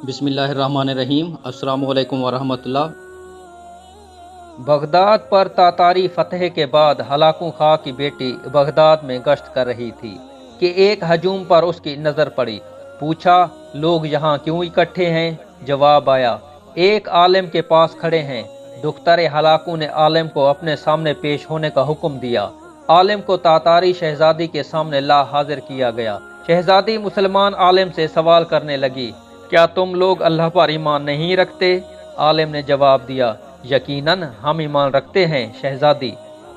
بسم اللہ الرحمن الرحیم۔ السلام علیکم ورحمۃ اللہ۔ بغداد پر تاتاری فتح کے بعد ہلاکو خاں کی بیٹی بغداد میں گشت کر رہی تھی کہ ایک ہجوم پر اس کی نظر پڑی۔ پوچھا، لوگ یہاں کیوں اکٹھے ہیں؟ جواب آیا، ایک عالم کے پاس کھڑے ہیں۔ دختر ہلاکو نے عالم کو اپنے سامنے پیش ہونے کا حکم دیا۔ عالم کو تاتاری شہزادی کے سامنے لا حاضر کیا گیا۔ شہزادی مسلمان عالم سے سوال کرنے لگی، کیا تم لوگ اللہ پر ایمان نہیں رکھتے؟ عالم نے جواب دیا، یقیناً ہم ایمان رکھتے ہیں شہزادی۔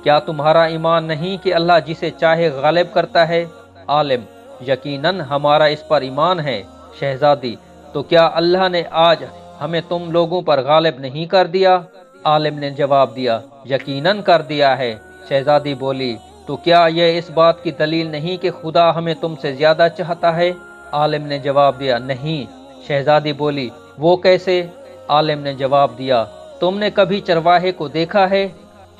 کیا تمہارا ایمان نہیں کہ اللہ جسے چاہے غالب کرتا ہے؟ عالم، یقیناً ہمارا اس پر ایمان ہے شہزادی۔ تو کیا اللہ نے آج ہمیں تم لوگوں پر غالب نہیں کر دیا؟ عالم نے جواب دیا، یقیناً کر دیا ہے۔ شہزادی بولی، تو کیا یہ اس بات کی دلیل نہیں کہ خدا ہمیں تم سے زیادہ چاہتا ہے؟ عالم نے جواب دیا، نہیں۔ شہزادی بولی، وہ کیسے؟ عالم نے جواب دیا، تم نے کبھی چرواہے کو دیکھا ہے؟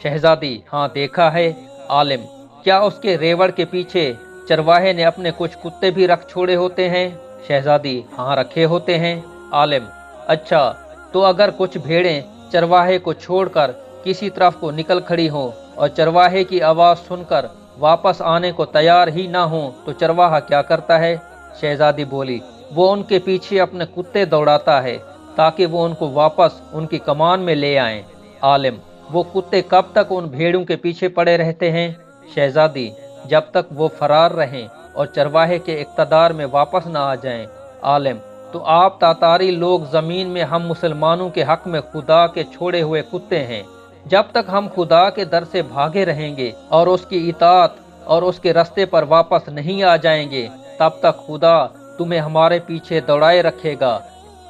شہزادی، ہاں دیکھا ہے۔ عالم، کیا اس کے ریوڑ کے پیچھے چرواہے نے اپنے کچھ کتے بھی رکھ چھوڑے ہوتے ہیں؟ شہزادی، ہاں رکھے ہوتے ہیں۔ عالم، اچھا، تو اگر کچھ بھیڑیں چرواہے کو چھوڑ کر کسی طرف کو نکل کھڑی ہوں اور چرواہے کی آواز سن کر واپس آنے کو تیار ہی نہ ہوں تو چرواہا کیا کرتا ہے؟ شہزادی بولی، وہ ان کے پیچھے اپنے کتے دوڑاتا ہے تاکہ وہ ان کو واپس ان کی کمان میں لے آئیں۔ عالم، وہ کتے کب تک ان بھیڑوں کے پیچھے پڑے رہتے ہیں؟ شہزادی، جب تک وہ فرار رہیں اور چرواہے کے اقتدار میں واپس نہ آ جائیں۔ عالم، تو آپ تاتاری لوگ زمین میں ہم مسلمانوں کے حق میں خدا کے چھوڑے ہوئے کتے ہیں۔ جب تک ہم خدا کے در سے بھاگے رہیں گے اور اس کی اطاعت اور اس کے رستے پر واپس نہیں آ جائیں گے، تب تک خدا تمہیں ہمارے پیچھے دوڑائے رکھے گا۔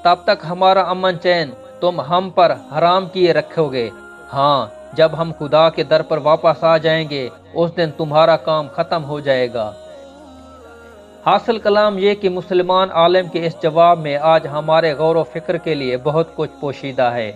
تب تک ہمارا امن چین تم ہم پر حرام کیے رکھو گے۔ ہاں، جب ہم خدا کے در پر واپس آ جائیں گے اس دن تمہارا کام ختم ہو جائے گا۔ حاصل کلام یہ کہ مسلمان عالم کے اس جواب میں آج ہمارے غور و فکر کے لیے بہت کچھ پوشیدہ ہے۔